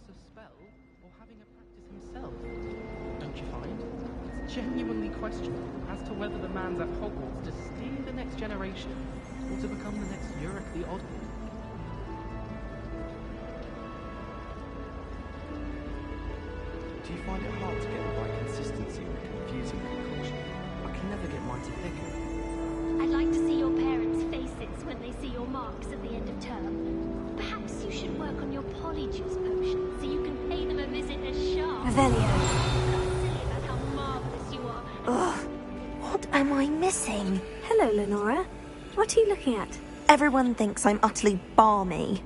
us a spell or having a practice himself. Don't you find? It's genuinely questionable as to whether the man's at Hogwarts to steer the next generation or to become the next Uric the Odd. Do you find it hard to get the right consistency in a confusing concoction? I can never get mine to thicken. I'd like to see your parents' faces when they see your marks at the end of term. Perhaps you should work on your polyjuice potion so you can pay them a visit as sharp. Revelio. Not silly about how marvelous you are. Ugh. What am I missing? Hello, Lenora. What are you looking at? Everyone thinks I'm utterly balmy.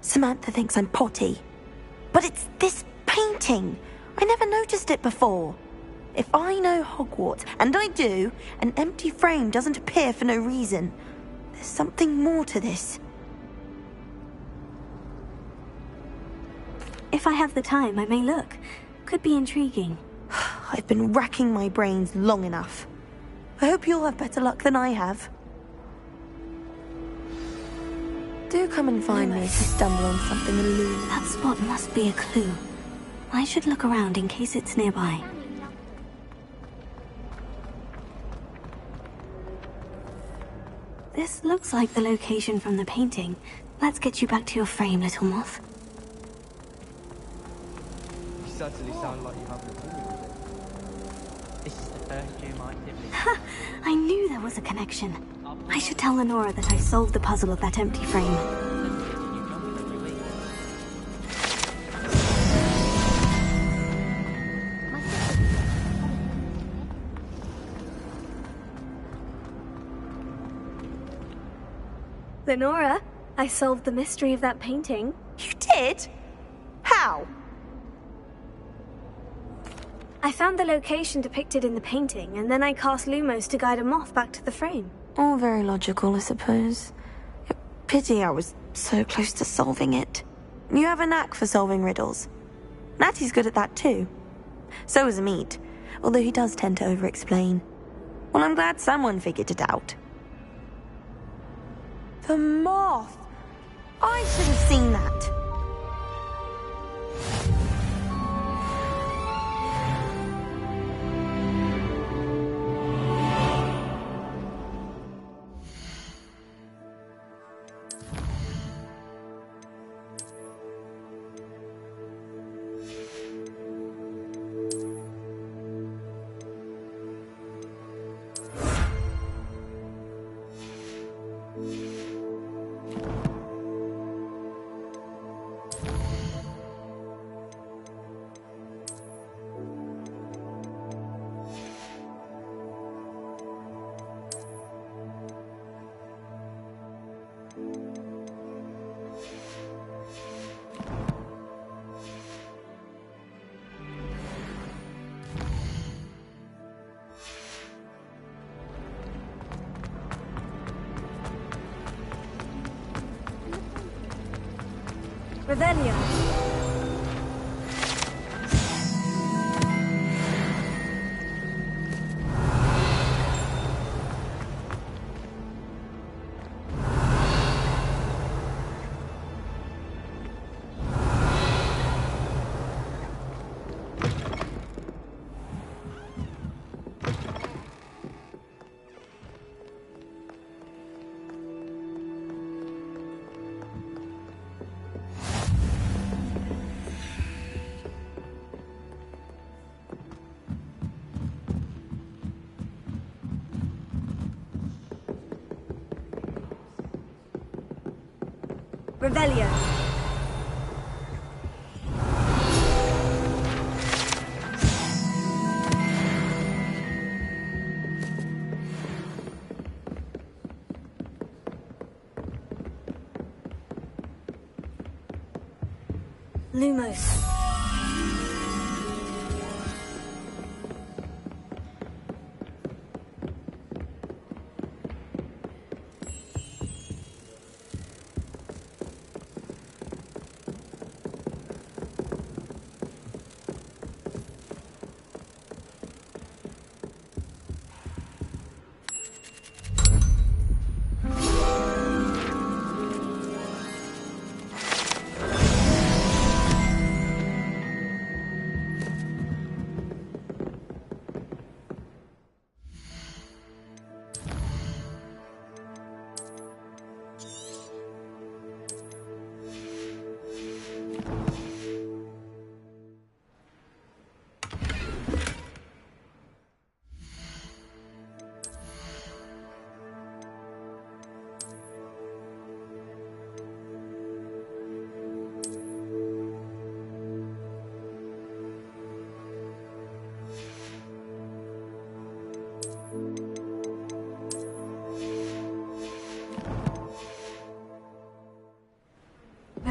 Samantha thinks I'm potty. But it's this painting. I never noticed it before. If I know Hogwarts, and I do, an empty frame doesn't appear for no reason. There's something more to this. If I have the time, I may look. Could be intriguing. I've been racking my brains long enough. I hope you'll have better luck than I have. Do come and find me if you stumble on something elusive. That spot must be a clue. I should look around in case it's nearby. This looks like the location from the painting. Let's get you back to your frame, little moth. You certainly sound like you have the mood with it. This is the first year my siblings. Ha! I knew there was a connection. I should tell Lenora that I solved the puzzle of that empty frame. Lenora, I solved the mystery of that painting. You did? How? I found the location depicted in the painting, and then I cast Lumos to guide a moth back to the frame. All very logical, I suppose. Pity I was so close to solving it. You have a knack for solving riddles. Natty's good at that too. So is Amit, although he does tend to over-explain. Well, I'm glad someone figured it out. The moth! I should have seen that. Revelio. Revelio. Lumos.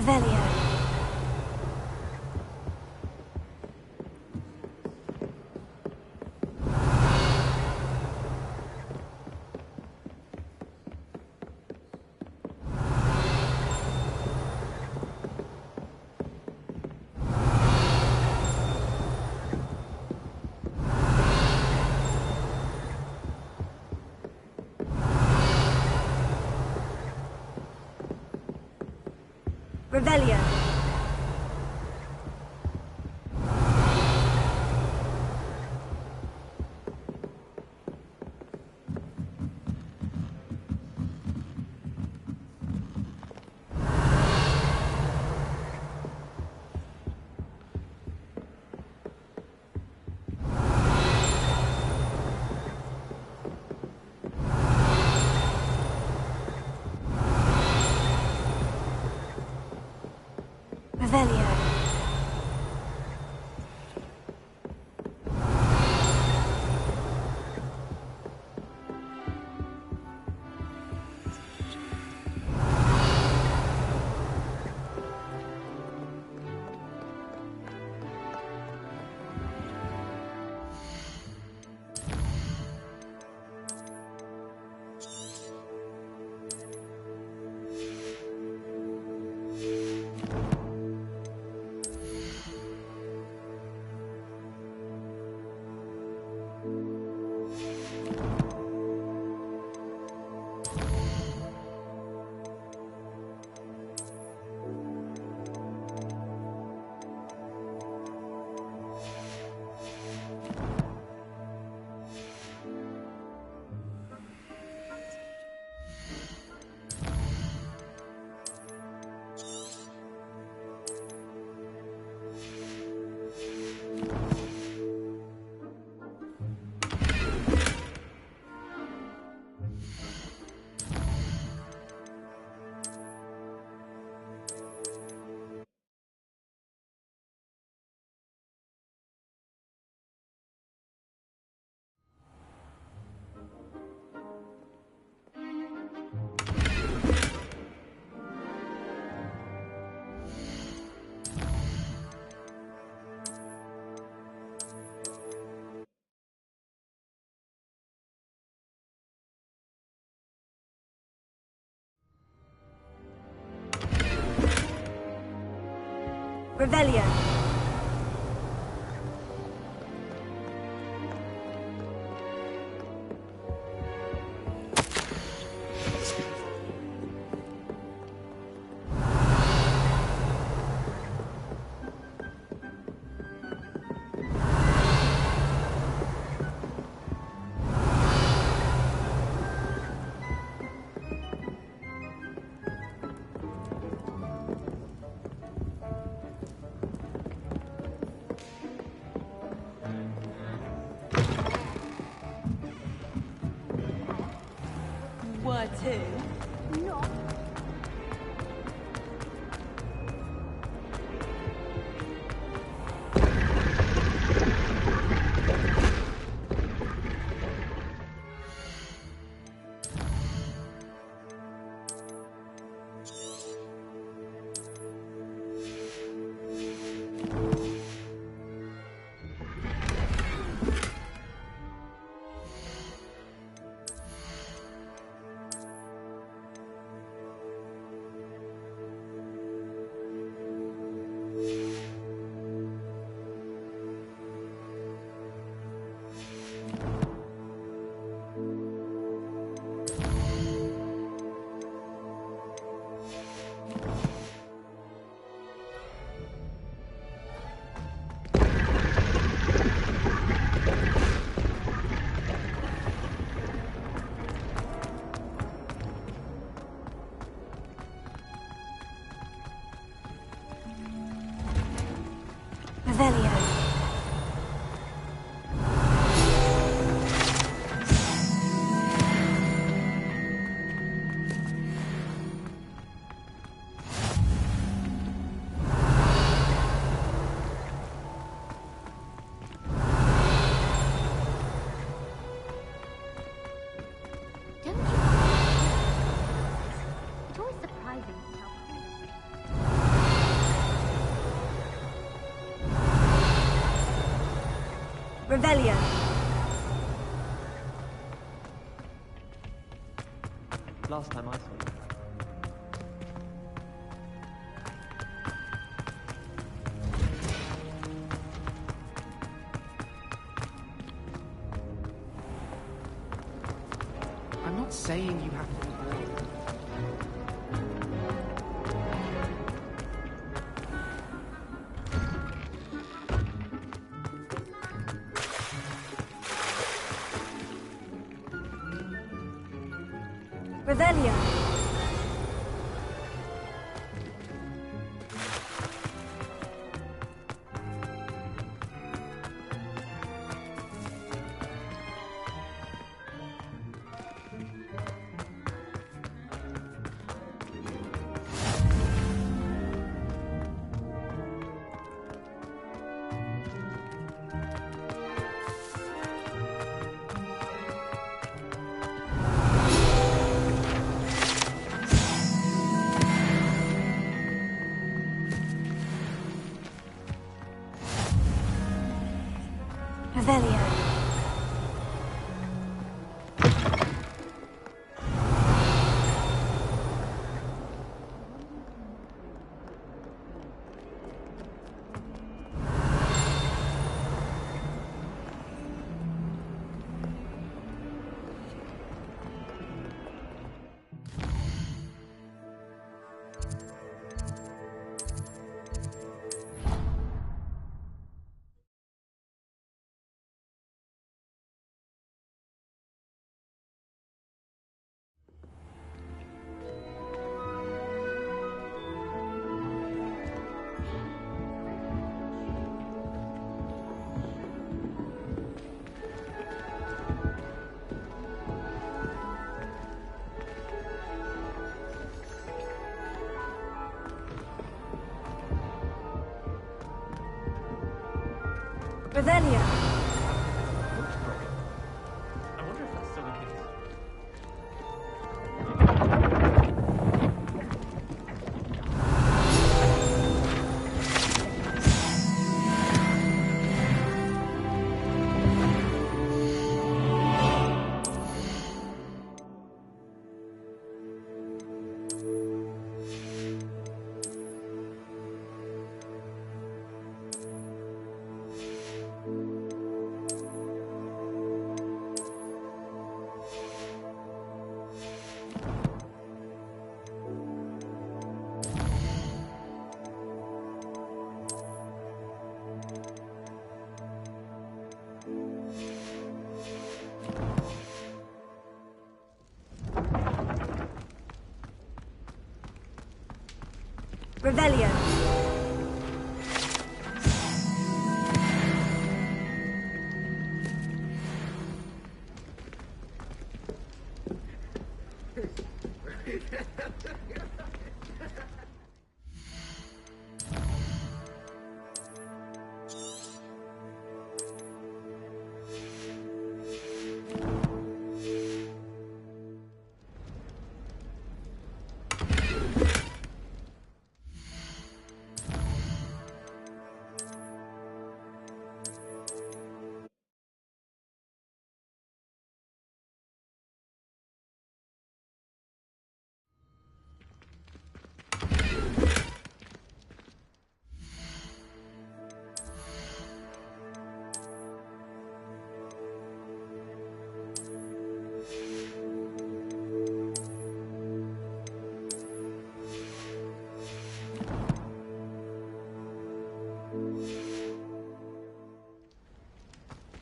Revelio. Revelio. Revelio. Revelio. What to? Revelio. Last time I saw you. I'm not saying you have to be bored. Revelio. Revelio. Revelio. I wonder if that's still the case. Revelio.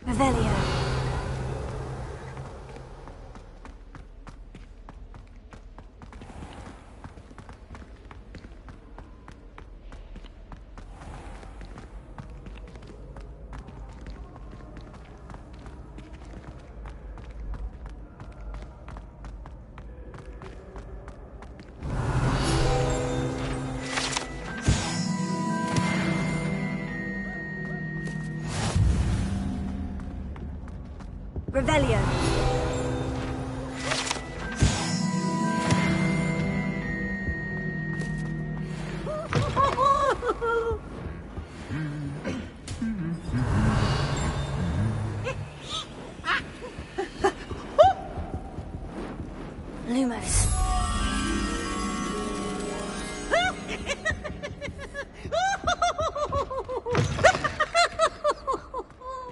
Revelio. Revelio.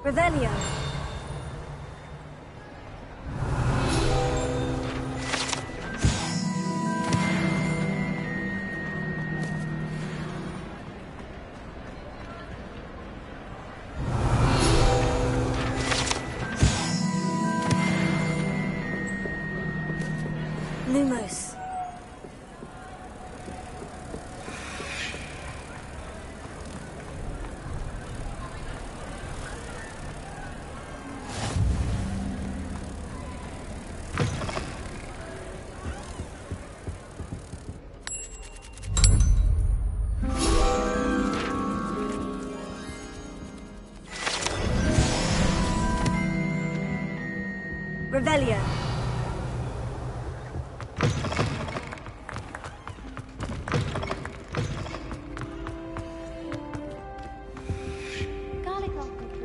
Revelio. Lumos. Revelio. Garlic alcohol thing.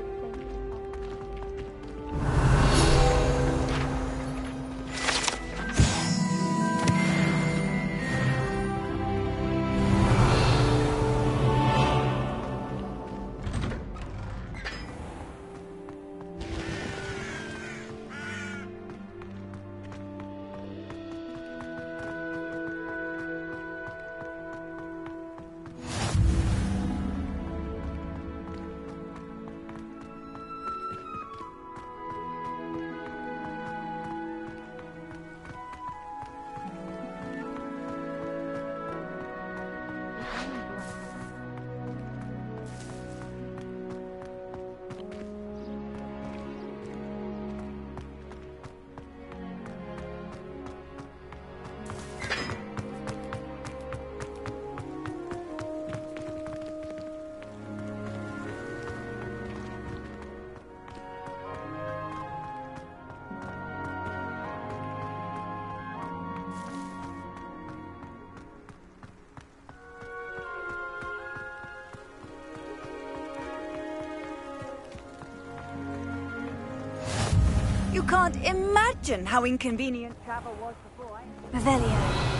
You can't imagine how inconvenient travel was before I... Revelio.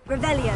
Revelio.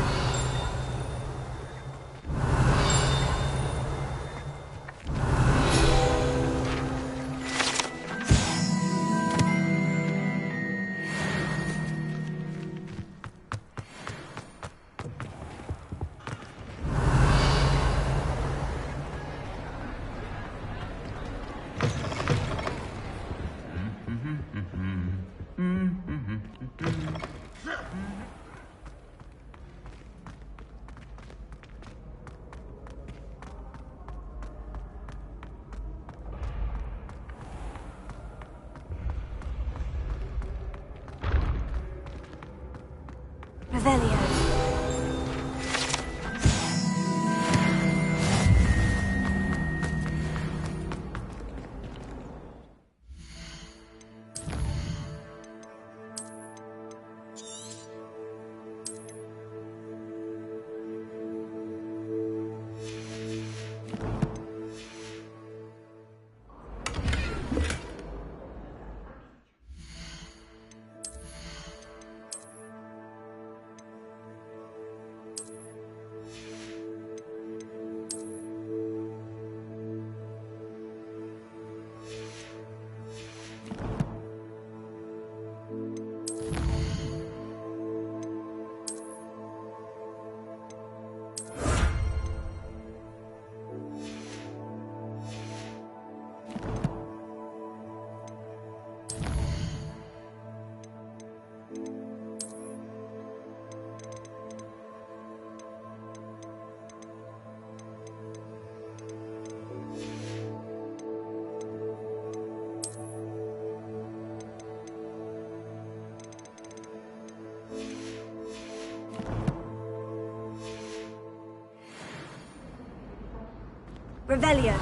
Revelio.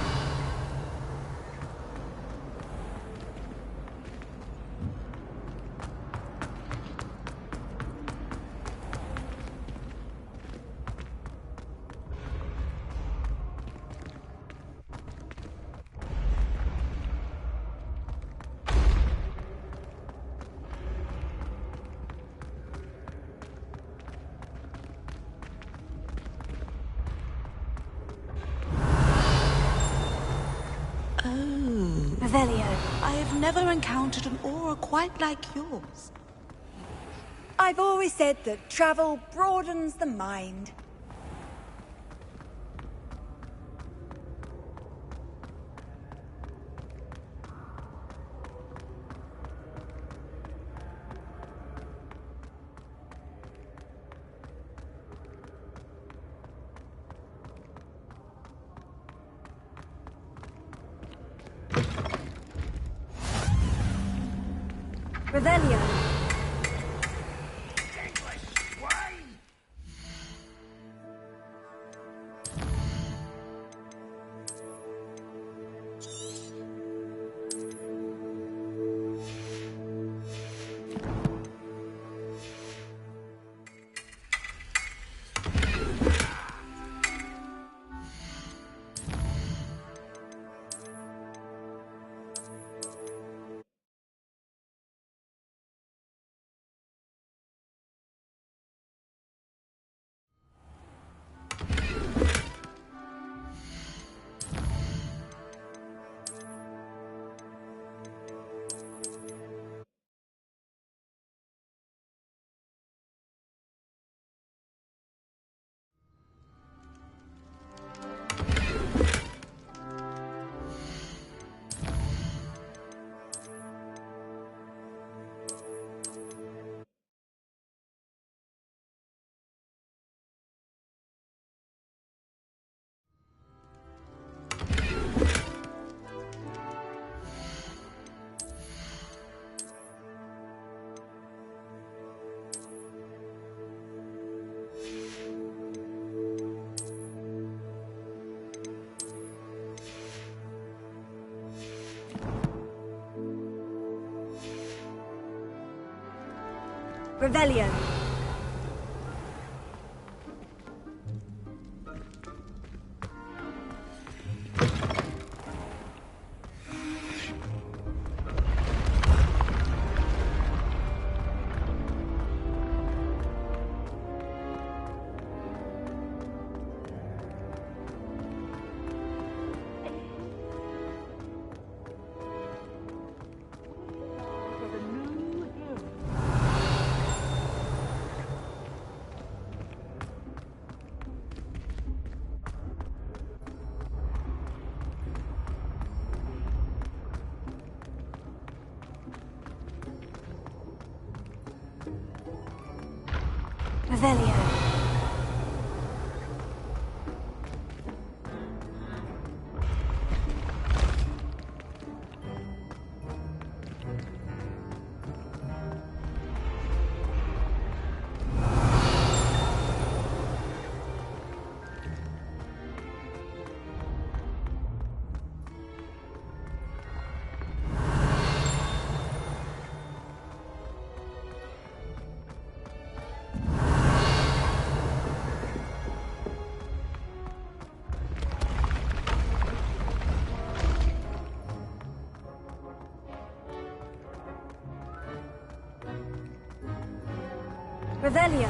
Revelio. I have never encountered an aura quite like yours. I've always said that travel broadens the mind. Revelio. Revelio. Revelio. Revelio.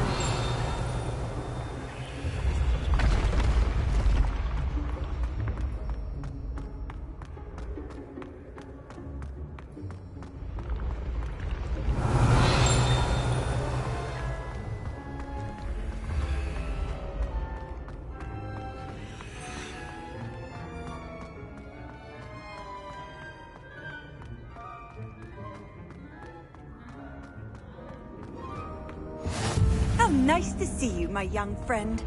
How nice to see you, my young friend.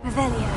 Revelio.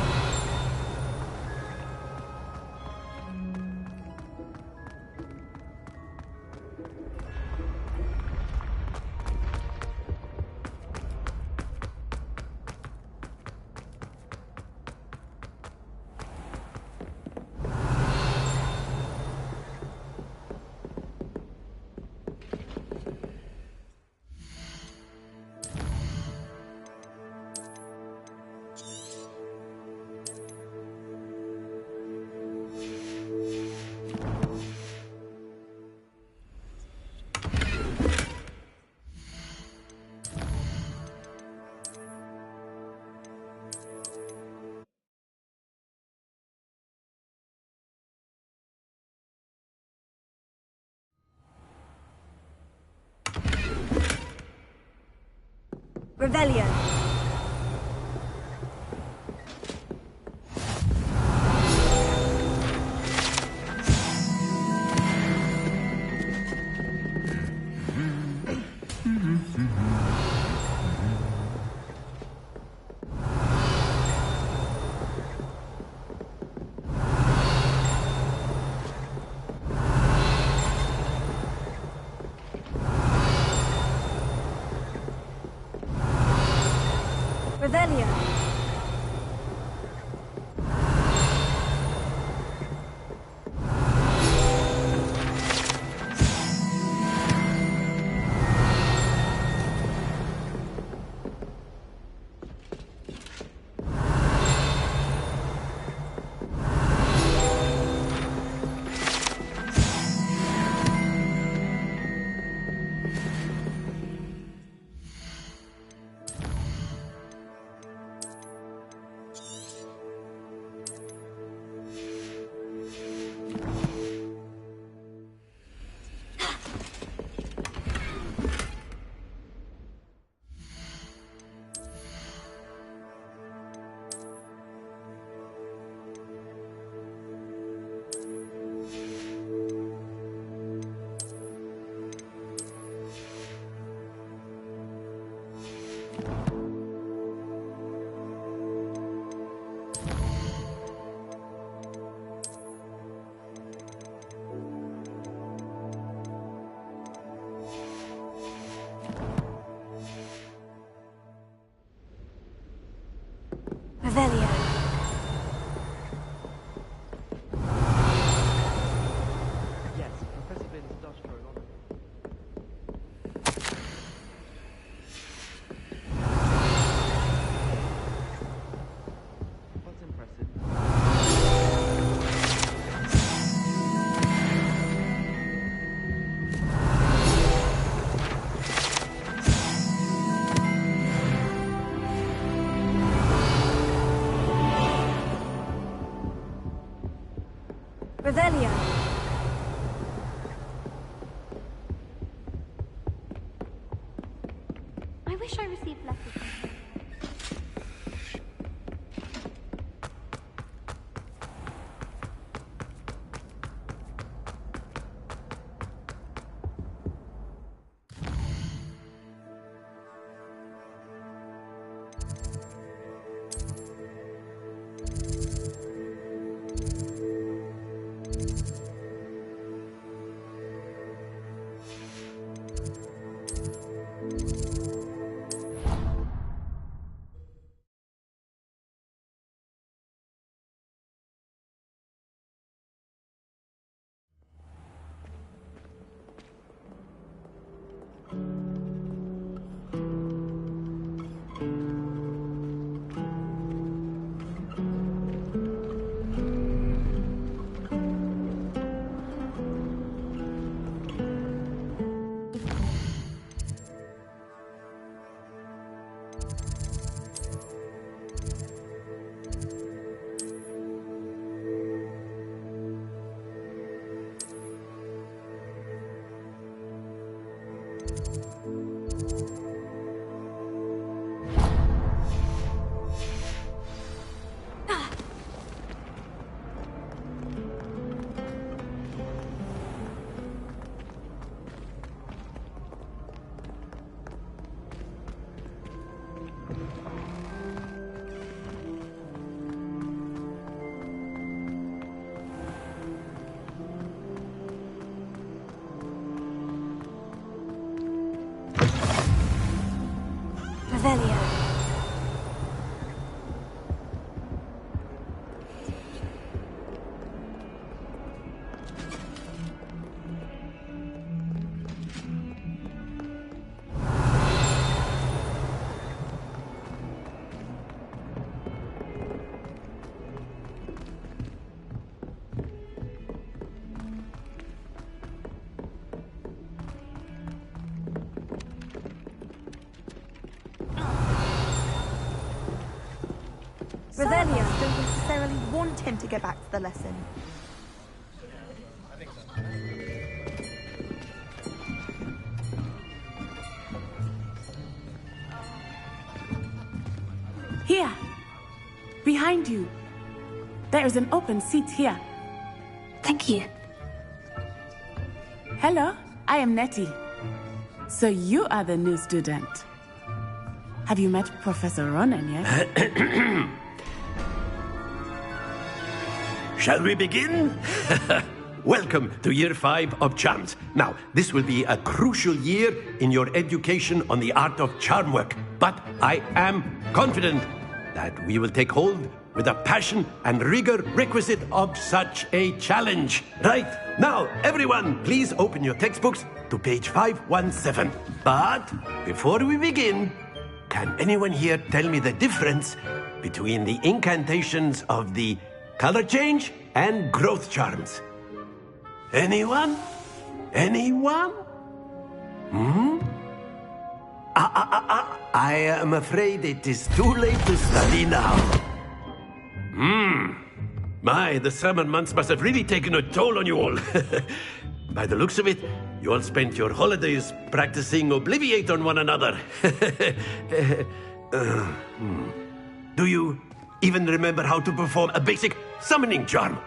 Revelio. Revelio. Revelio. Yes, Professor Binns does throw it on. That's impressive. Revelio. I wish I received letters. Revelio. Revelio don't necessarily want him to go back to the lesson. behind you. There is an open seat here. Thank you. Hello, I am Nettie. So you are the new student. Have you met Professor Ronan yet? Shall we begin? Welcome to Year 5 of Charms. Now, this will be a crucial year in your education on the art of charm work. But I am confident that we will take hold with the passion and rigor requisite of such a challenge. Right, now, everyone, please open your textbooks to page 517. But before we begin, can anyone here tell me the difference between the incantations of the color change and growth charms? Anyone? Anyone? I am afraid it is too late to study now. My, the summer months must have really taken a toll on you all. By the looks of it, you all spent your holidays practicing Obliviate on one another. Do you even remember how to perform a basic summoning charm?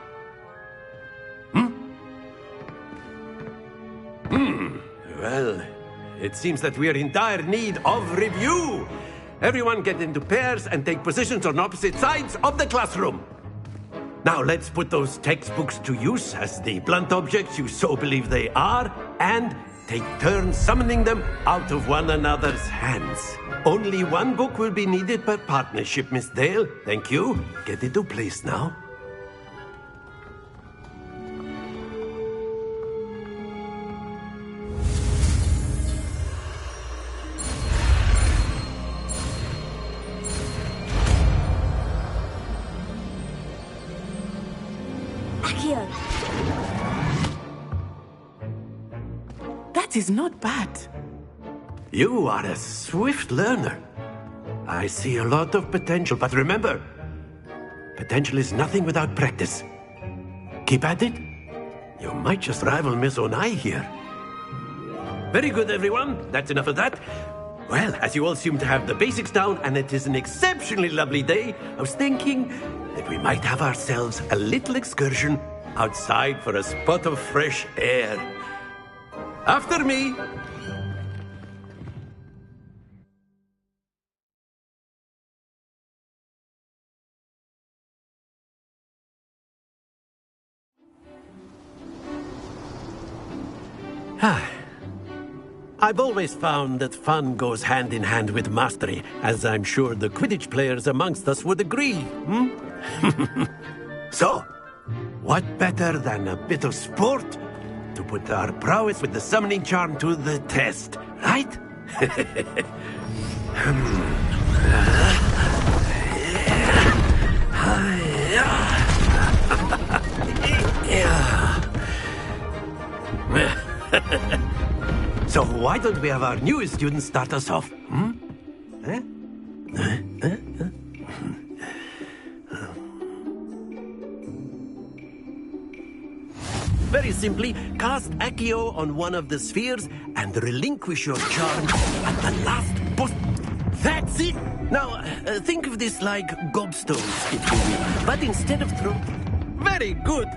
Well, it seems that we are in dire need of review. Everyone get into pairs and take positions on opposite sides of the classroom. Now let's put those textbooks to use as the blunt objects you so believe they are, and take turns summoning them out of one another's hands. Only one book will be needed per partnership, Miss Dale. Thank you. Get into place now. That is not bad. You are a swift learner. I see a lot of potential, but remember, potential is nothing without practice. Keep at it. You might just rival Miss Onai here. Very good, everyone. That's enough of that. Well, as you all seem to have the basics down, and it is an exceptionally lovely day, I was thinking that we might have ourselves a little excursion outside for a spot of fresh air. After me. I've always found that fun goes hand in hand with mastery, as I'm sure the Quidditch players amongst us would agree. So, what better than a bit of sport to put our prowess with the summoning charm to the test, right? So why don't we have our newest student start us off? Very simply, cast Accio on one of the spheres and relinquish your charm at the last boost. That's it! Now, think of this like gobstones, if you will. But instead of throw... Very good!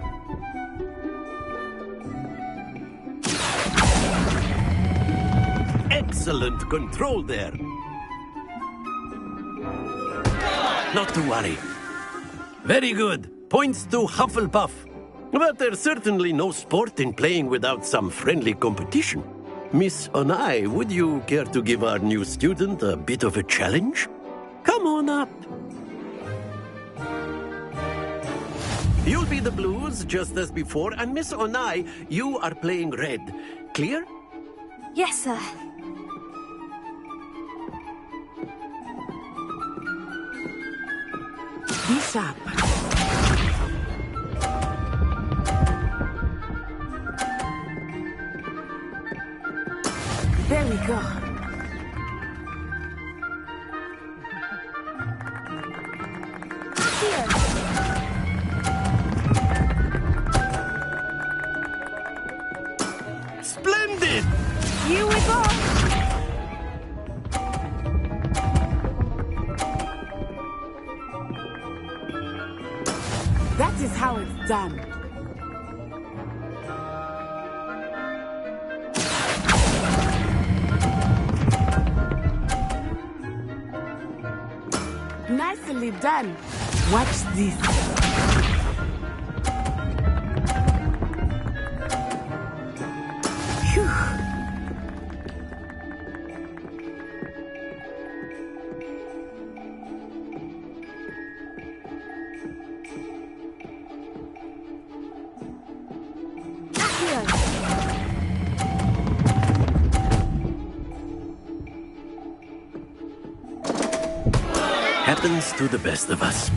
Excellent control there. Not to worry. Very good. Points to Hufflepuff. But there's certainly no sport in playing without some friendly competition. Miss Onai, would you care to give our new student a bit of a challenge? Come on up. You'll be the blues, just as before, and Miss Onai, you are playing red. Clear? Yes, sir. Be sharp. There we go. Here. Splendid! Here we go. done. Nicely done. Watch this. Phew. Happens to the best of us.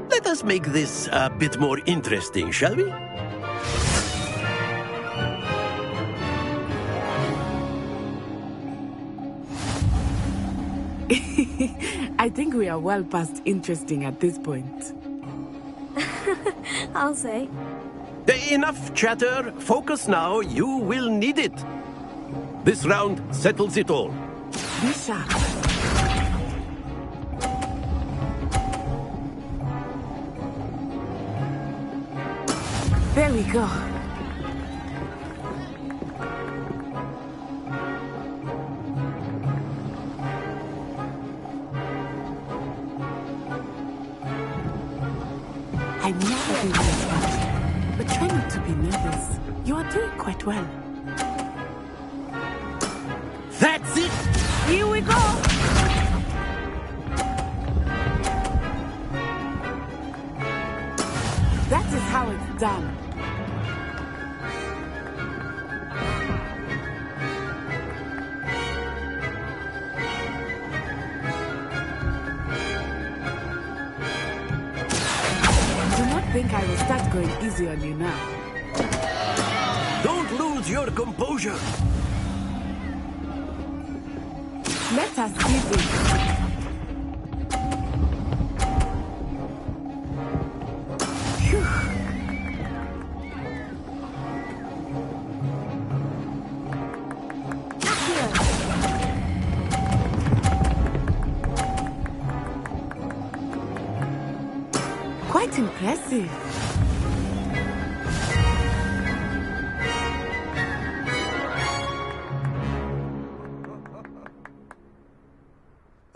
Let us make this a bit more interesting, shall we? I think we are well past interesting at this point. I'll say. Enough chatter. Focus now. You will need it. This round settles it all. Be sharp. There we go. I never been this much, but try not to be nervous. You are doing quite well. That's it! Here we go! That is how it's done. Do not think I will start going easy on you now. Don't lose your composure. Let us see this. Phew. Quite impressive.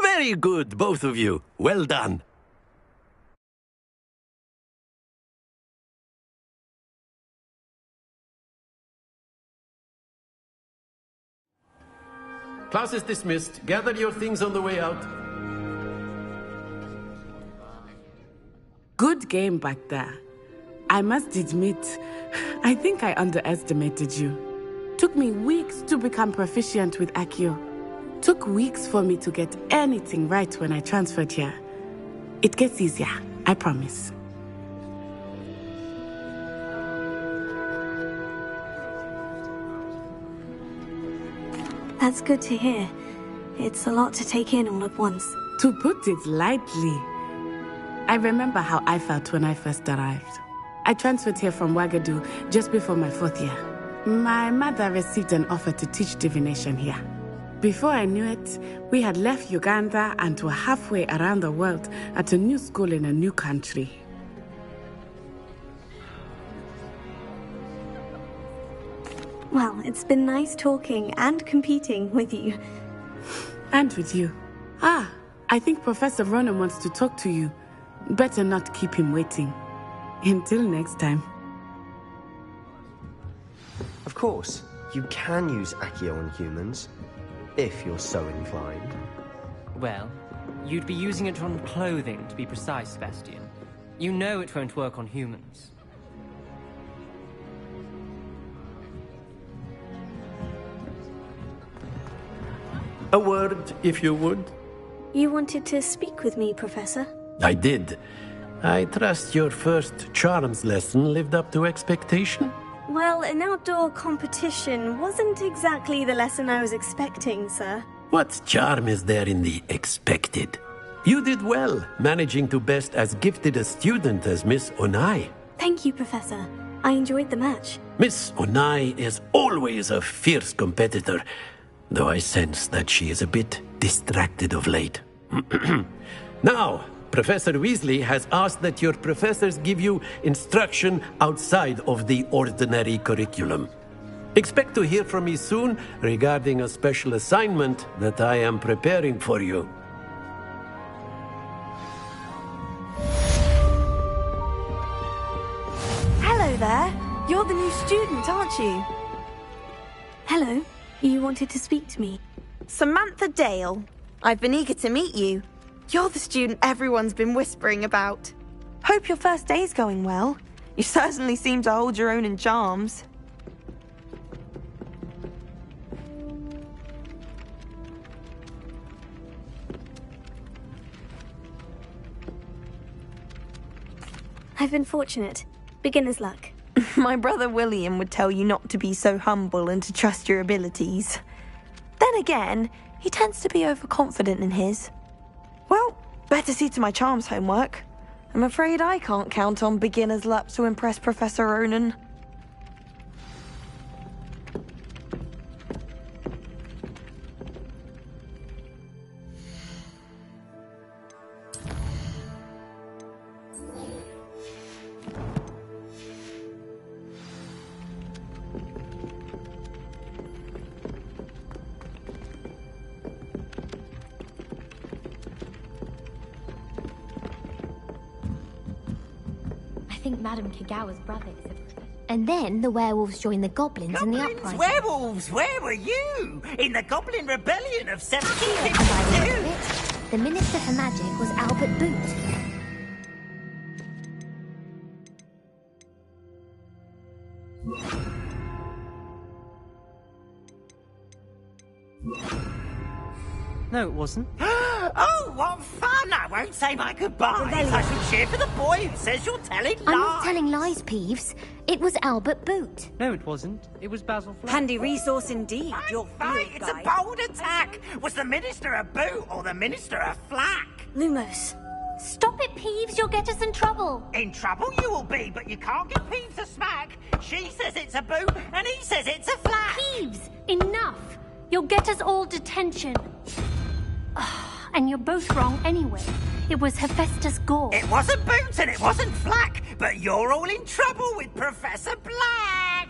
Very good, both of you. Well done. Class is dismissed. Gather your things on the way out. Good game back there. I must admit, I think I underestimated you. Took me weeks to become proficient with Accio. Took weeks for me to get anything right when I transferred here. It gets easier, I promise. That's good to hear. It's a lot to take in all at once. To put it lightly, I remember how I felt when I first arrived. I transferred here from Ouagadougou just before my 4th year. My mother received an offer to teach divination here. Before I knew it, we had left Uganda and were halfway around the world at a new school in a new country. Well, it's been nice talking and competing with you. And with you. Ah, I think Professor Ronan wants to talk to you. Better not keep him waiting. Until next time. Of course, you can use Accio on humans, if you're so inclined. Well, you'd be using it on clothing, to be precise, Sebastian. You know it won't work on humans. A word, if you would. You wanted to speak with me, Professor? I did. I trust your first charms lesson lived up to expectation? Well, an outdoor competition wasn't exactly the lesson I was expecting, sir. What charm is there in the expected? You did well, managing to best as gifted a student as Miss Onai. Thank you, Professor. I enjoyed the match. Miss Onai is always a fierce competitor, though I sense that she is a bit distracted of late. Now, Professor Weasley has asked that your professors give you instruction outside of the ordinary curriculum. Expect to hear from me soon regarding a special assignment that I am preparing for you. Hello there. You're the new student, aren't you? Hello. You wanted to speak to me. Samantha Dale. I've been eager to meet you. You're the student everyone's been whispering about. Hope your first day's going well. You certainly seem to hold your own in charms. I've been fortunate. Beginner's luck. My brother William would tell you not to be so humble and to trust your abilities. Then again, he tends to be overconfident in his. Well, better see to my charms homework. I'm afraid I can't count on beginner's luck to impress Professor Ronan. I think Madame Kagawa's brother is a... And then the werewolves joined the goblins in the uprising. Werewolves, where were you? In the Goblin Rebellion of And by the end 1752? of it, the Minister for Magic was Albert Boot. No, it wasn't. Oh, what fun! I won't say my goodbyes. I shall cheer for the boy who says you're telling lies. I'm not telling lies, Peeves. It was Albert Boot. No, it wasn't. It was Basil Flack. Handy resource indeed, your Right, field it's a guide. bold attack. Was the Minister a boot or the Minister a flack? Lumos. Stop it, Peeves. You'll get us in trouble. In trouble you will be, but you can't give Peeves a smack. She says it's a boot, and he says it's a flack. Peeves, enough. You'll get us all detention. And you're both wrong anyway. It was Hephaestus Gore. It wasn't boot and it wasn't flack, but you're all in trouble with Professor Black.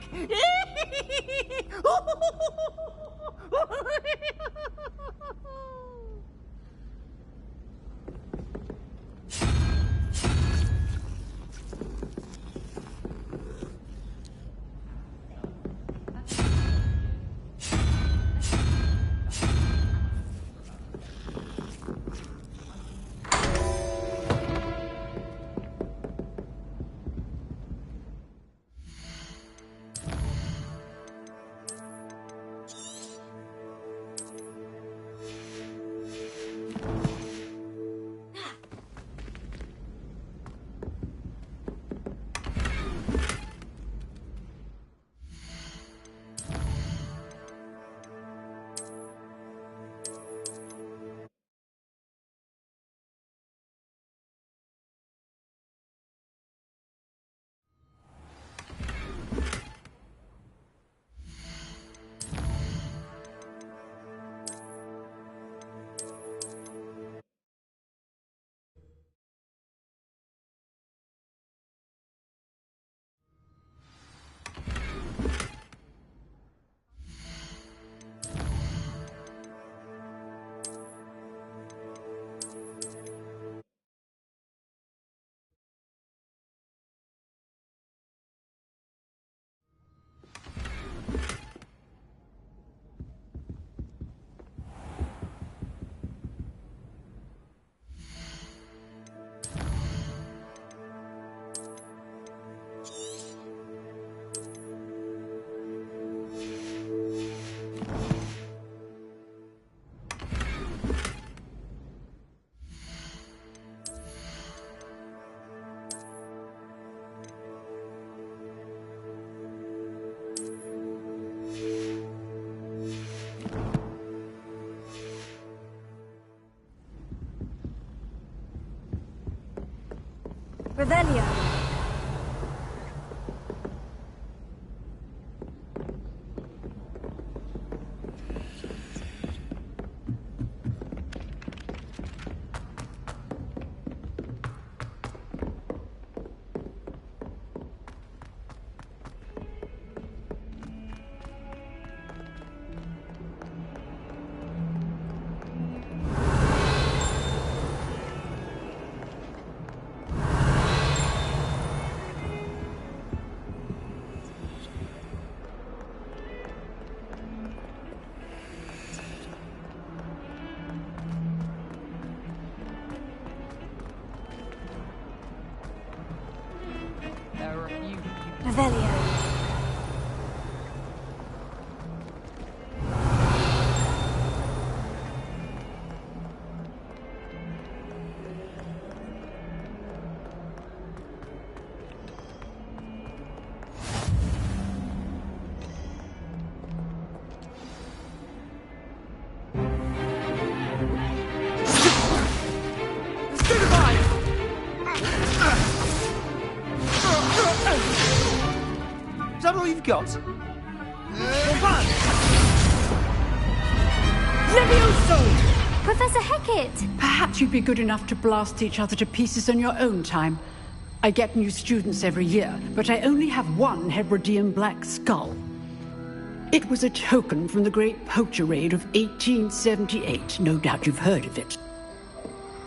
Revelio. Revelio. Is that all you've got? Levioso! Professor Hecat! Perhaps you'd be good enough to blast each other to pieces in your own time. I get new students every year, but I only have one Hebridean black skull. It was a token from the Great Poacher Raid of 1878. No doubt you've heard of it.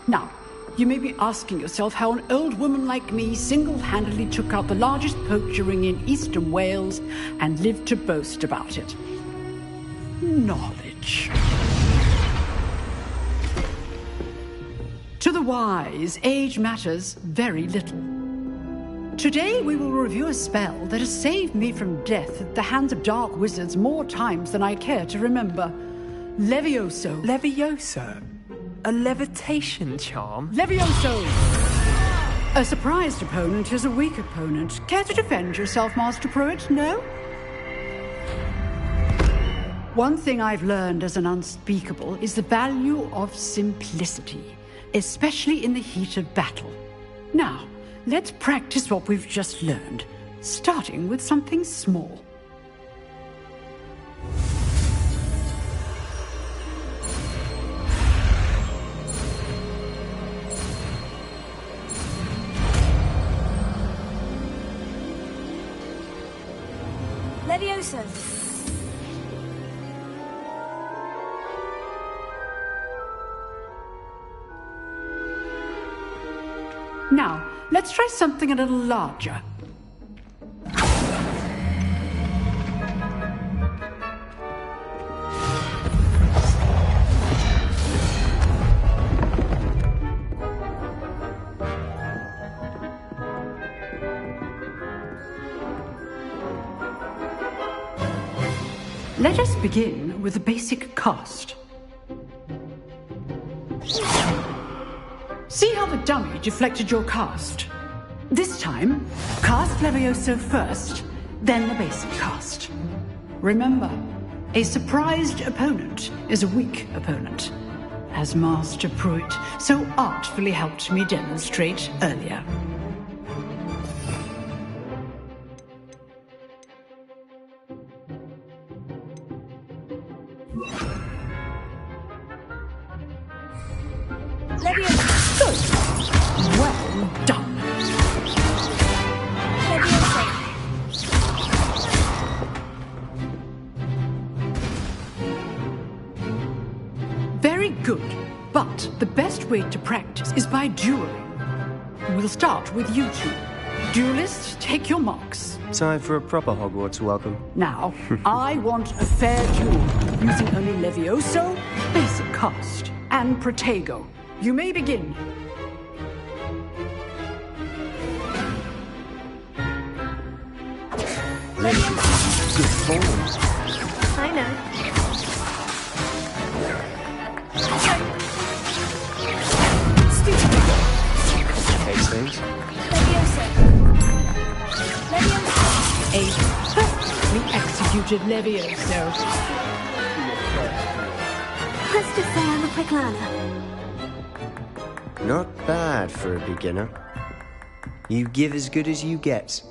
Now, you may be asking yourself how an old woman like me single-handedly took out the largest poacher ring in eastern Wales and lived to boast about it. Knowledge. To the wise, age matters very little. Today we will review a spell that has saved me from death at the hands of dark wizards more times than I care to remember. Levioso. Levioso? A levitation charm? Levioso! A surprised opponent is a weak opponent. Care to defend yourself, Master Pruitt? No? One thing I've learned as an unspeakable is the value of simplicity, especially in the heat of battle. Now, let's practice what we've just learned, starting with something small. Levioso. Now, let's try something a little larger. Let us begin with a basic cast. See how the dummy deflected your cast? This time, cast Levioso first, then the basic cast. Remember, a surprised opponent is a weak opponent, as Master Pruitt so artfully helped me demonstrate earlier. Well done. Very good, but the best way to practice is by dueling. We'll start with you two. Duelists, take your marks. Time for a proper Hogwarts welcome. Now, I want a fair duel, using only Levioso, basic cast, and Protego. You may begin. Good form. I know. Case things. Levioso. Levioso. A perfectly executed Levioso. Let's just say I'm a quick learner. Not bad for a beginner. You give as good as you get.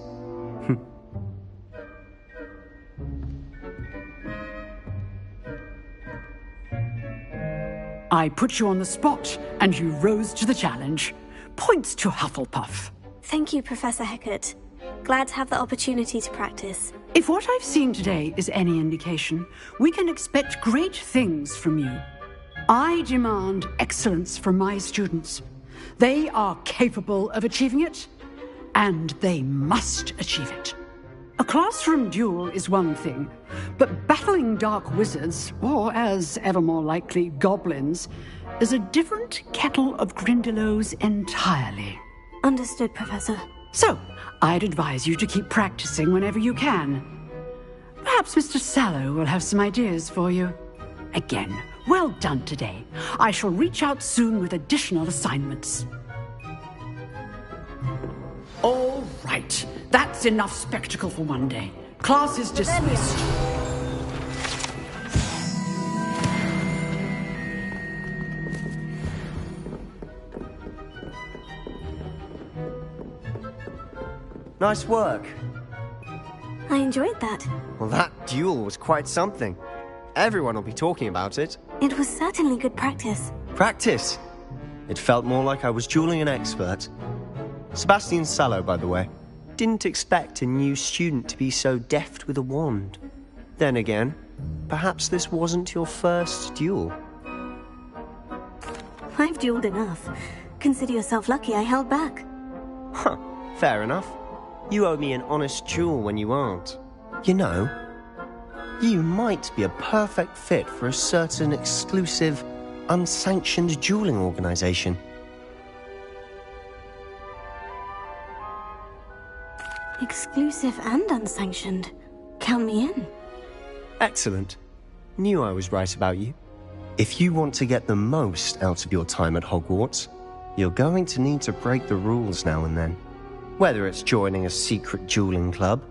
I put you on the spot, and you rose to the challenge. Points to Hufflepuff. Thank you, Professor Hecat. Glad to have the opportunity to practice. If what I've seen today is any indication, we can expect great things from you. I demand excellence from my students. They are capable of achieving it, and they must achieve it. A classroom duel is one thing, but battling dark wizards, or as ever more likely, goblins, is a different kettle of Grindylows entirely. Understood, Professor. So, I'd advise you to keep practicing whenever you can. Perhaps Mr. Sallow will have some ideas for you. Again, well done today. I shall reach out soon with additional assignments. All right, that's enough spectacle for one day. Class is dismissed. Nice work. I enjoyed that. Well, that duel was quite something. Everyone will be talking about it. It was certainly good practice. Practice? It felt more like I was dueling an expert. Sebastian Sallow, by the way. Didn't expect a new student to be so deft with a wand. Then again, perhaps this wasn't your first duel. I've dueled enough. Consider yourself lucky I held back. Huh, fair enough. You owe me an honest duel when you aren't. You know, you might be a perfect fit for a certain exclusive, unsanctioned dueling organization. Exclusive and unsanctioned. Count me in. Excellent. Knew I was right about you. If you want to get the most out of your time at Hogwarts, you're going to need to break the rules now and then. Whether it's joining a secret dueling club,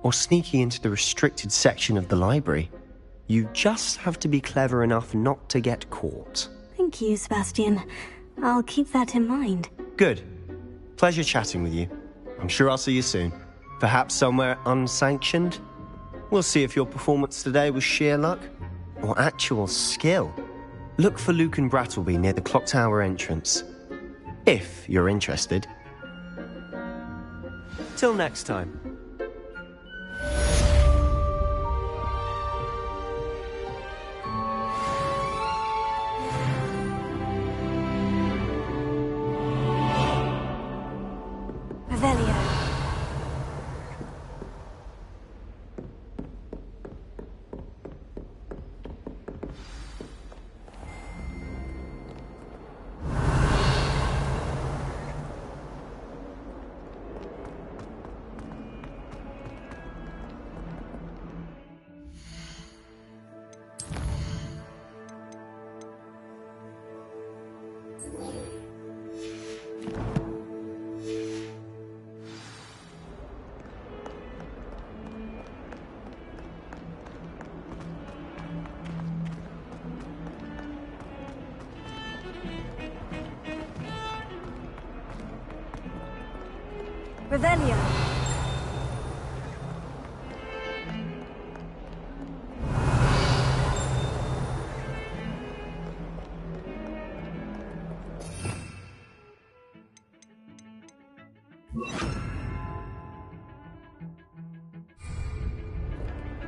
or sneaking into the restricted section of the library, you just have to be clever enough not to get caught. Thank you, Sebastian. I'll keep that in mind. Good. Pleasure chatting with you. I'm sure I'll see you soon. Perhaps somewhere unsanctioned? We'll see if your performance today was sheer luck, or actual skill. Look for Luke and Brattleby near the clock tower entrance. If you're interested. Till next time. Revelio. Revelio.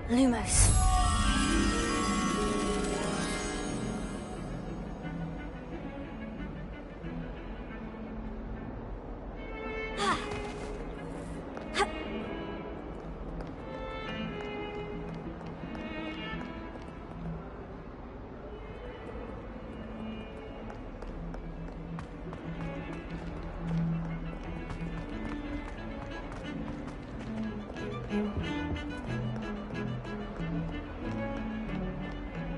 Lumos.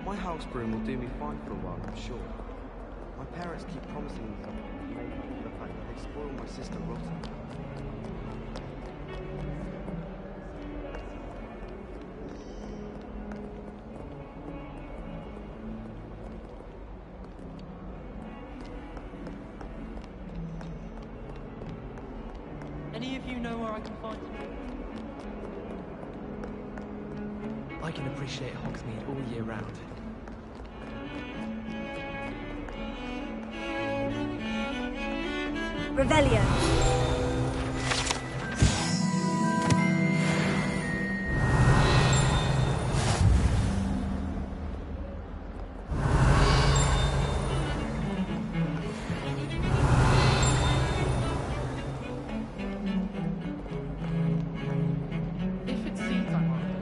My house broom will do me fine for a while, I'm sure. My parents keep promising me something to make up for the fact that they spoil my sister rotten. Any of you know where I can find you? I can appreciate Hogsmeade all year round. Revelio. If it seems I'm after,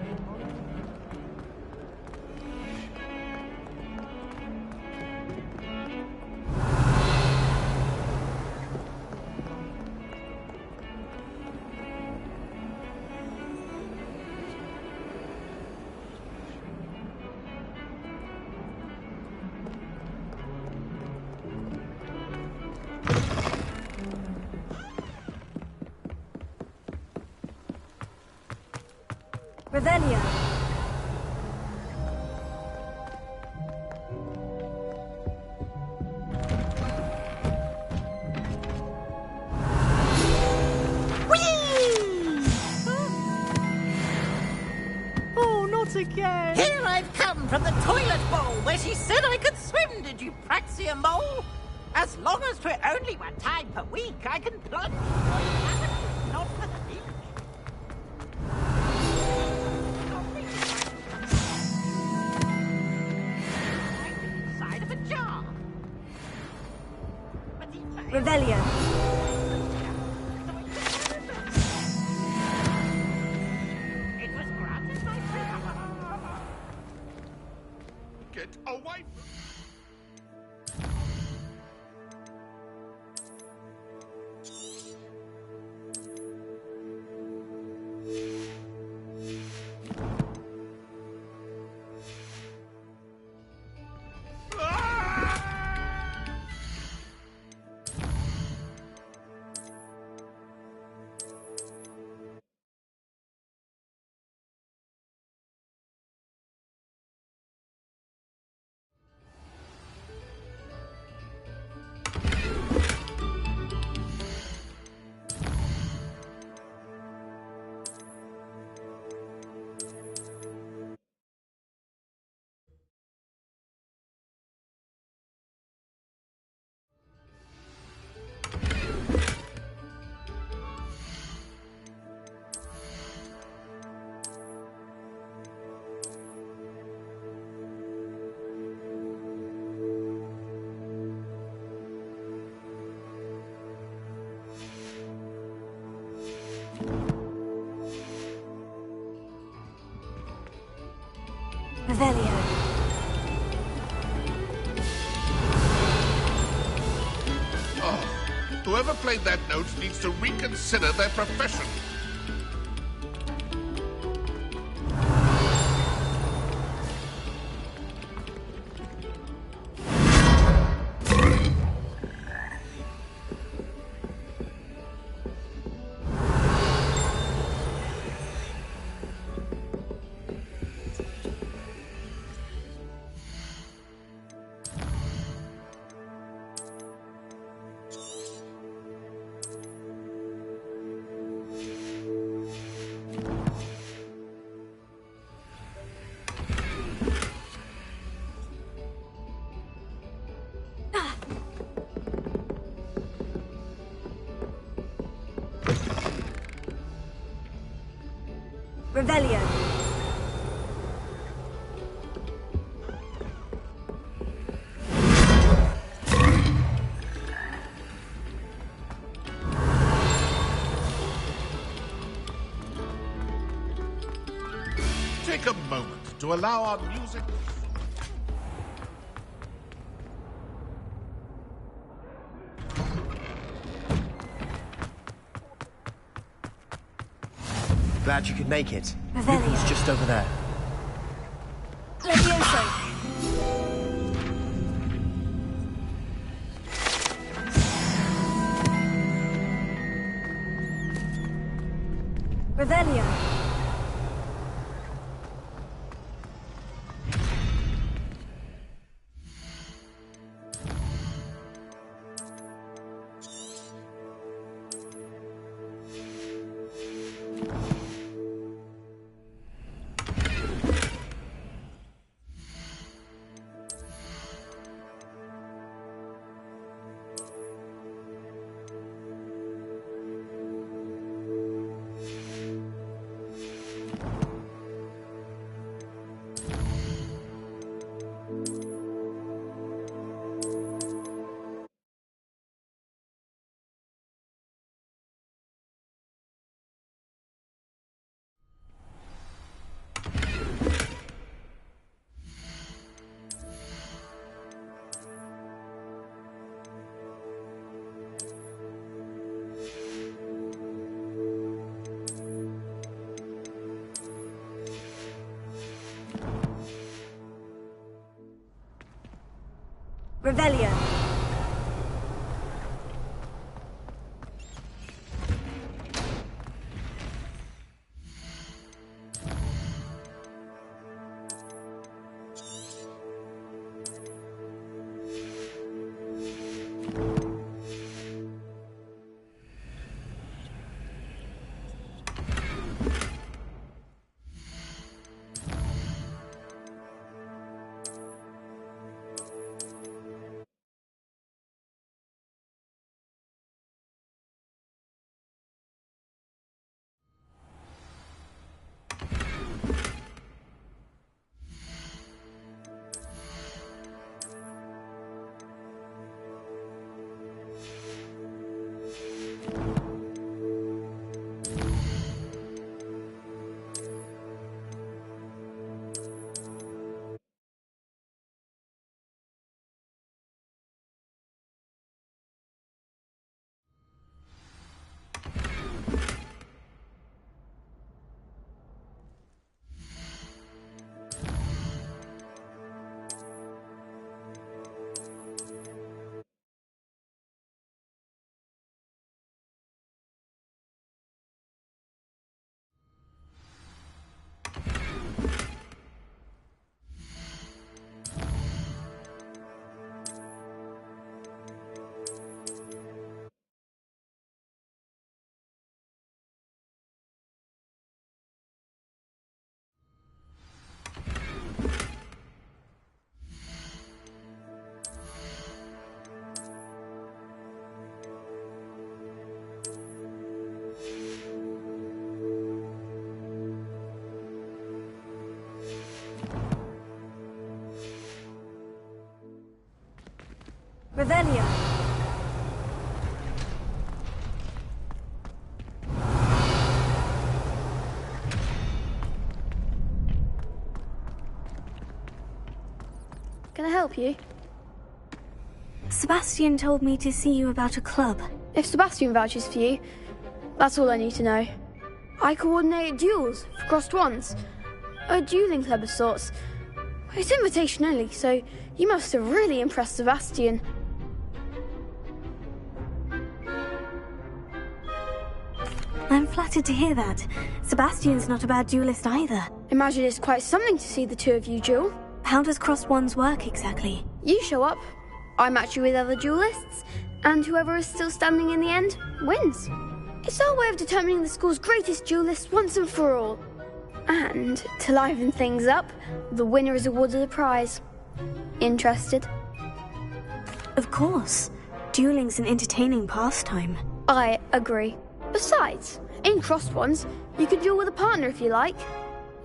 Revelio. Oh, not again! Here I've come from the toilet bowl where she said I could swim, did you praxia mole? As long as 'twere only one time per week, I can plunge not for the beach. Inside of a jar. Revelio. It was granted by Get away! Revelio. Oh, whoever played that note needs to reconsider their profession. Revelio. Take a moment to allow our music... Glad you could make it. Revelio. Lucan's just over there. Levioso. Revelio. Revelio. Revelio. Can I help you? Sebastian told me to see you about a club. If Sebastian vouches for you, that's all I need to know. I coordinate duels for crossed ones. A dueling club of sorts. It's invitation only, so you must have really impressed Sebastian. I'm flattered to hear that. Sebastian's not a bad duelist either. Imagine it's quite something to see the two of you duel. How does crossed ones work exactly? You show up, I match you with other duelists, and whoever is still standing in the end wins. It's our way of determining the school's greatest duelist once and for all. And to liven things up, the winner is awarded a prize. Interested? Of course. Dueling's an entertaining pastime. I agree. Besides, in crossed ones, you can duel with a partner if you like.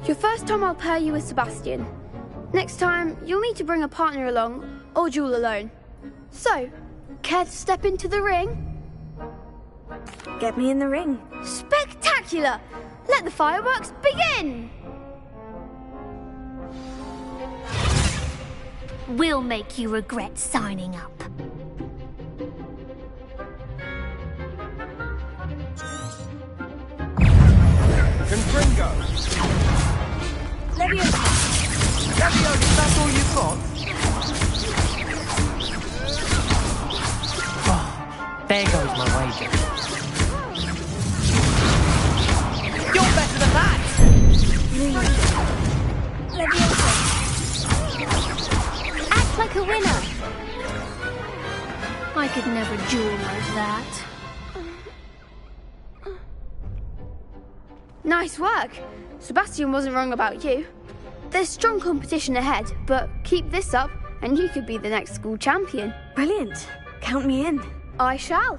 Your first time I'll pair you with Sebastian. Next time, you'll need to bring a partner along, or duel alone. So, care to step into the ring? Get me in the ring. Spectacular! Let the fireworks begin! We'll make you regret signing up. Confringo! Leviosa! Leviosa, that's all you've got? Oh, there goes my wager. You're better than that! Leviosa! Act like a winner. I could never duel like that. Nice work. Sebastian wasn't wrong about you. There's strong competition ahead, but keep this up and you could be the next school champion. Brilliant. Count me in. I shall.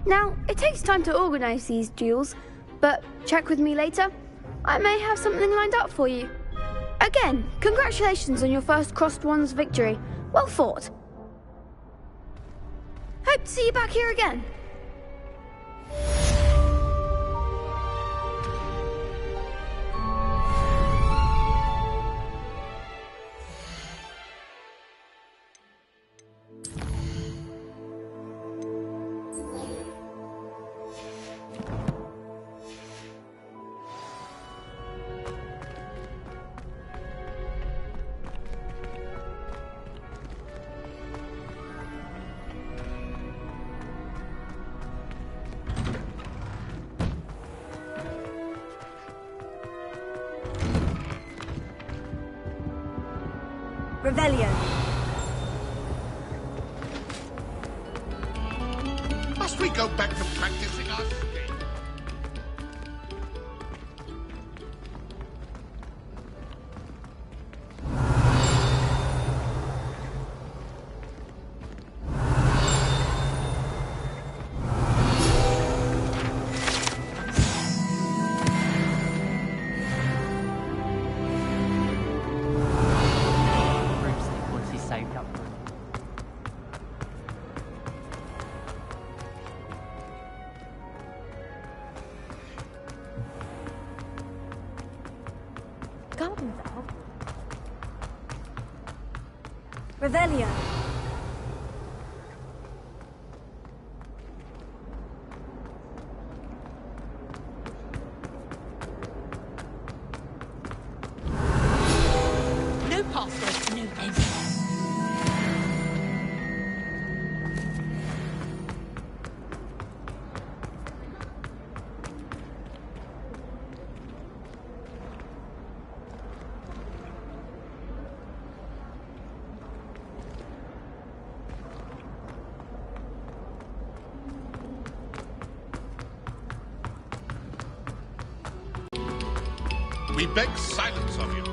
Now, it takes time to organise these duels, but check with me later. I may have something lined up for you. Again, congratulations on your first crossed ones victory. Well fought. Hope to see you back here again. Revelio. Must we go back to practicing our skill? Once he's saved up for it. Gardens at Hogwarts. Revelio. No password, no name. We beg silence of you.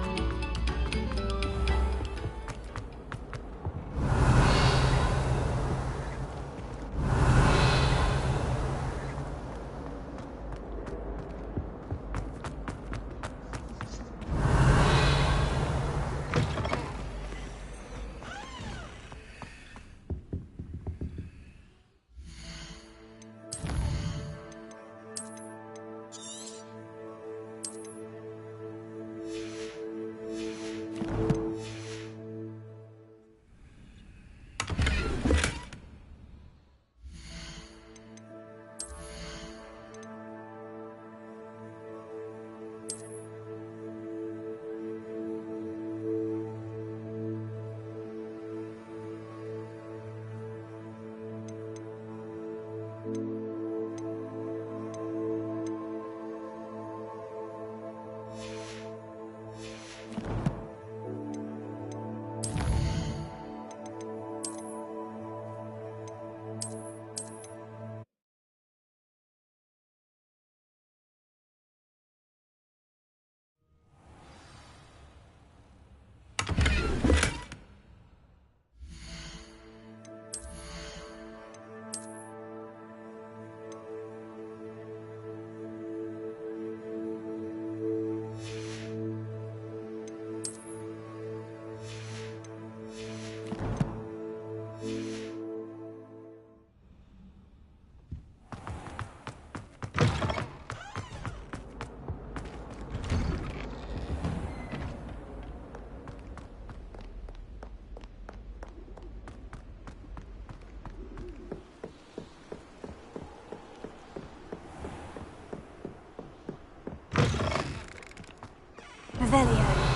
Revelio.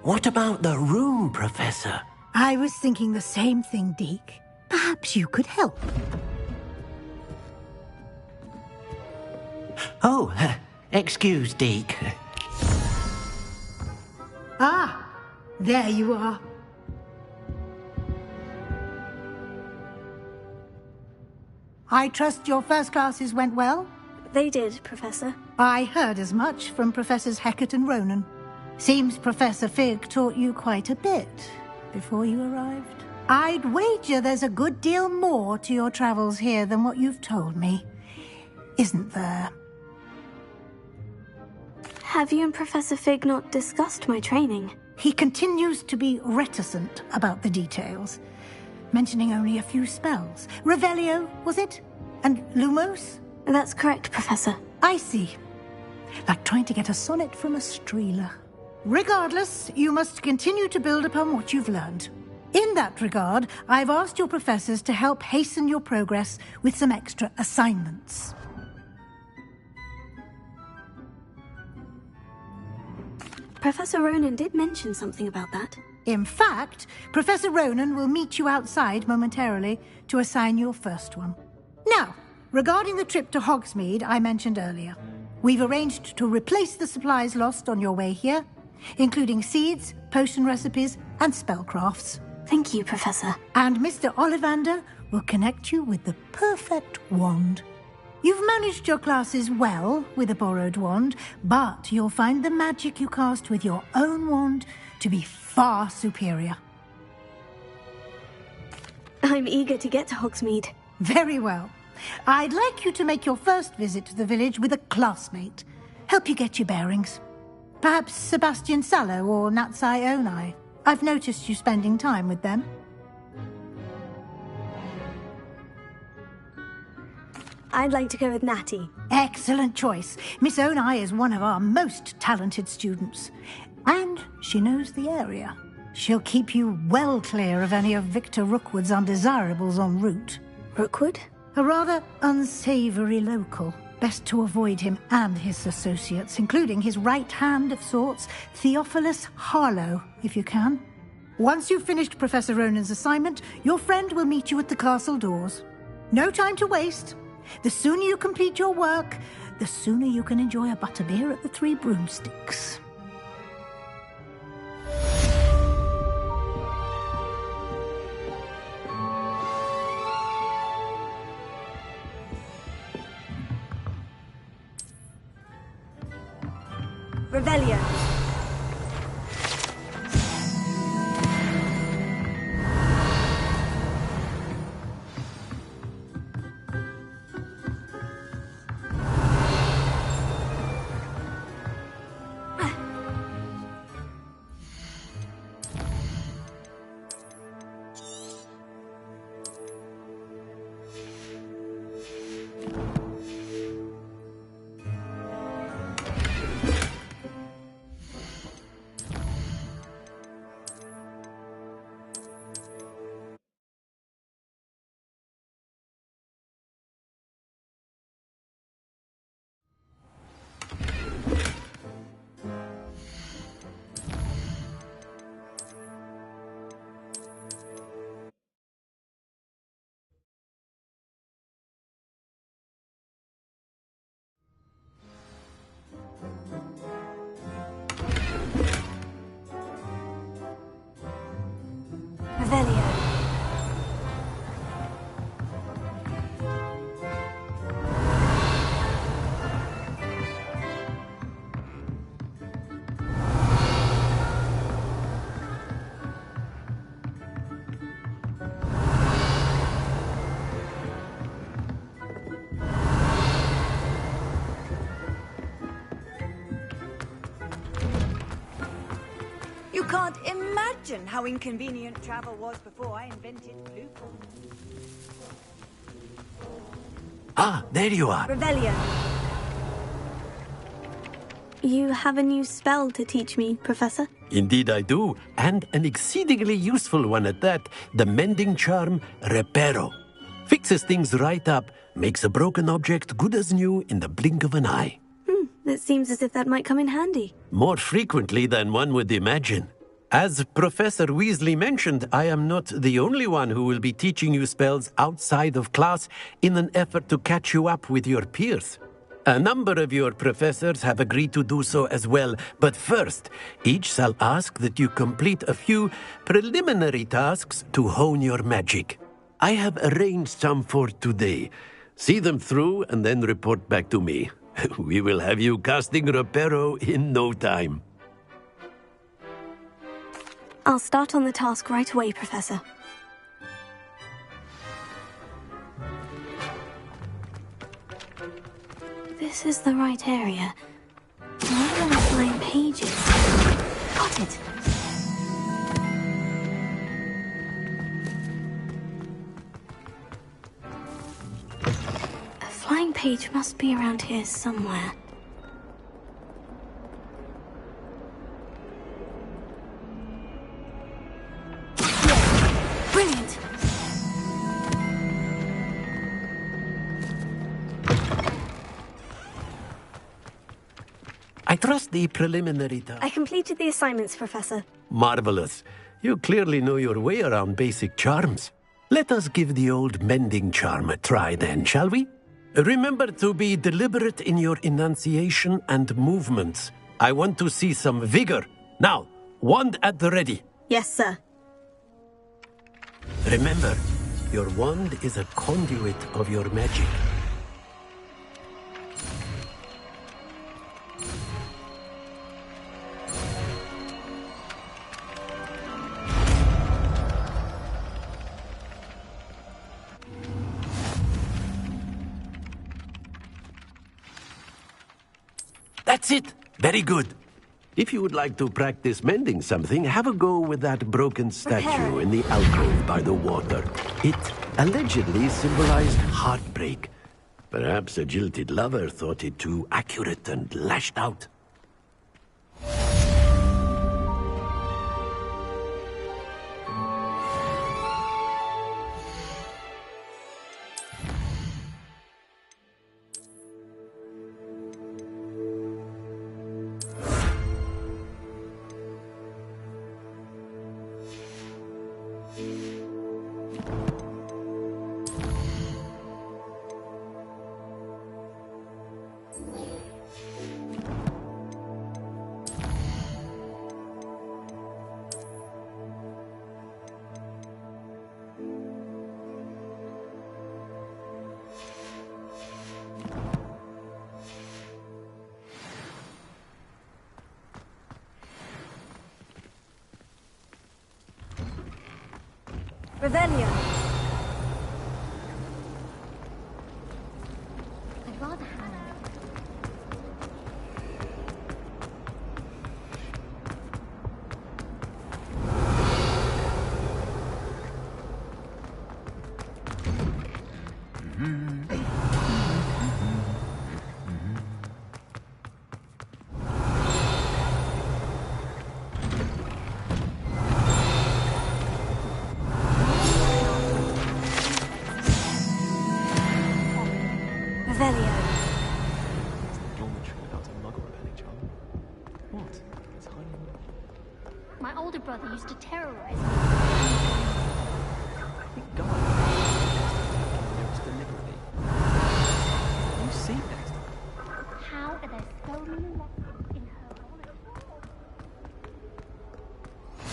What about the room, Professor? I was thinking the same thing, Deke. Perhaps you could help. Oh, excuse, Deke. Ah, there you are. I trust your first classes went well? They did, Professor. I heard as much from Professors Hecat and Ronan. Seems Professor Fig taught you quite a bit before you arrived. I'd wager there's a good deal more to your travels here than what you've told me. Isn't there? Have you and Professor Fig not discussed my training? He continues to be reticent about the details, mentioning only a few spells. Revelio, was it? And Lumos? That's correct, Professor. I see. Like trying to get a sonnet from a streeler. Regardless, you must continue to build upon what you've learned. In that regard, I've asked your professors to help hasten your progress with some extra assignments. Professor Ronan did mention something about that. In fact, Professor Ronan will meet you outside momentarily to assign your first one. Now, regarding the trip to Hogsmeade I mentioned earlier, we've arranged to replace the supplies lost on your way here, including seeds, potion recipes, and spellcrafts. Thank you, Professor. And Mr. Ollivander will connect you with the perfect wand. You've managed your classes well with a borrowed wand, but you'll find the magic you cast with your own wand to be far superior. I'm eager to get to Hogsmeade. Very well. I'd like you to make your first visit to the village with a classmate. Help you get your bearings. Perhaps Sebastian Sallow or Natsai Onai. I've noticed you spending time with them. I'd like to go with Natty. Excellent choice. Miss Onai is one of our most talented students. And she knows the area. She'll keep you well clear of any of Victor Rookwood's undesirables en route. Rookwood? A rather unsavoury local. Best to avoid him and his associates, including his right hand of sorts, Theophilus Harlow, if you can. Once you've finished Professor Ronan's assignment, your friend will meet you at the castle doors. No time to waste. The sooner you complete your work, the sooner you can enjoy a butterbeer at the Three Broomsticks. Revelio. can't imagine how inconvenient travel was before I invented Blueform. Ah, there you are. Rebellion. You have a new spell to teach me, Professor? Indeed I do, and an exceedingly useful one at that. The mending charm, Reparo. Fixes things right up, makes a broken object good as new in the blink of an eye. It seems as if that might come in handy. More frequently than one would imagine. As Professor Weasley mentioned, I am not the only one who will be teaching you spells outside of class in an effort to catch you up with your peers. A number of your professors have agreed to do so as well, but first, each shall ask that you complete a few preliminary tasks to hone your magic. I have arranged some for today. See them through and then report back to me. We will have you casting Reparo in no time. I'll start on the task right away, Professor. This is the right area. Where are the flying pages? Got it. A flying page must be around here somewhere. Brilliant! I trust the preliminary I completed the assignments, Professor. Marvelous. You clearly know your way around basic charms. Let us give the old mending charm a try then, shall we? Remember to be deliberate in your enunciation and movements. I want to see some vigor. Now, wand at the ready. Yes, sir. Remember, your wand is a conduit of your magic. That's it! Very good. If you would like to practice mending something, have a go with that broken statue in the alcove by the water. It allegedly symbolized heartbreak. Perhaps a jilted lover thought it too accurate and lashed out. Rebellion. I'd rather have... My older brother used to terrorize me. You see that? How are there so many lessons in her knowledge?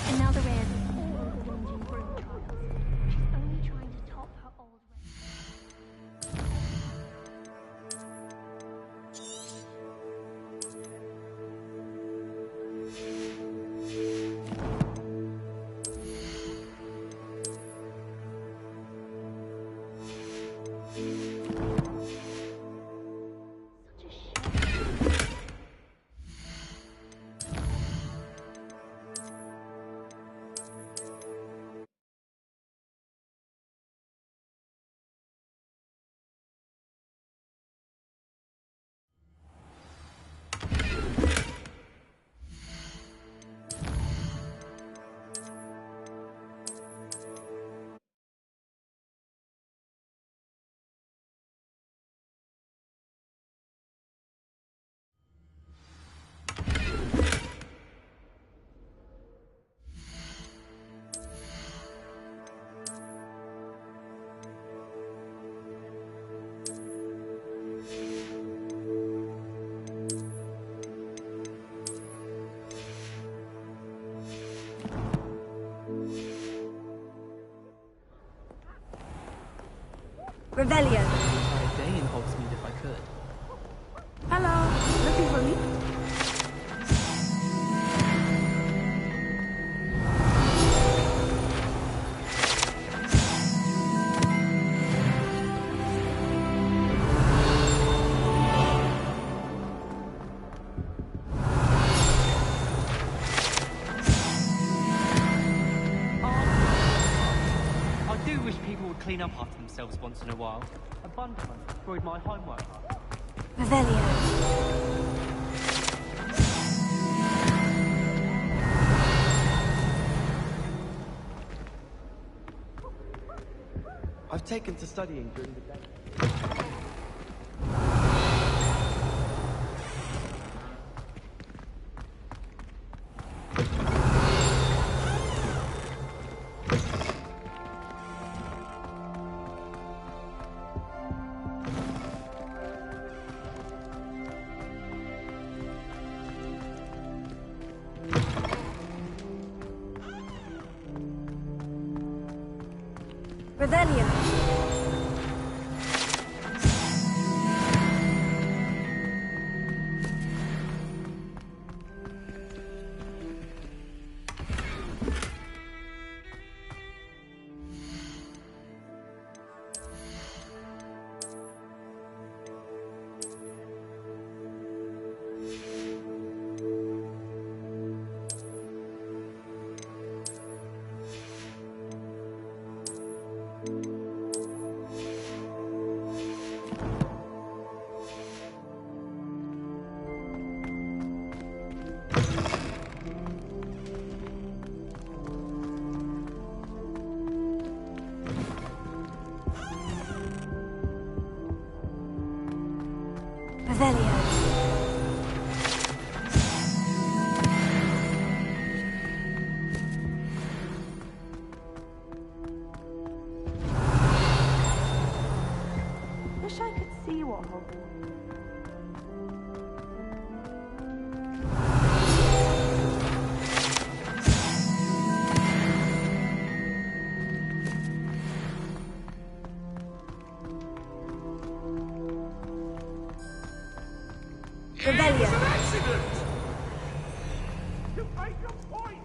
And now the Reyes is all over the Ninja Broom trials. She's only trying to top her old Revelio. I'd spend an entire day in Hogsmeade if I could. Hello, looking for me? I do wish people would clean up after themselves once in a while. A bunderman destroyed my homework. Revelio. I've taken to studying during the day. Revelio. Revelio. Wish I could see you at Hogwarts. Revelio. It's an accident! You make a point!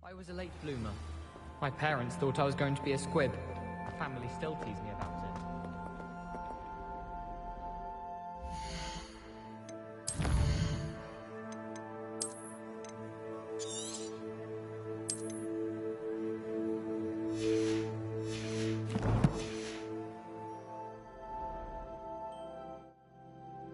I was a late bloomer. My parents thought I was going to be a squib. Family still tease me about it.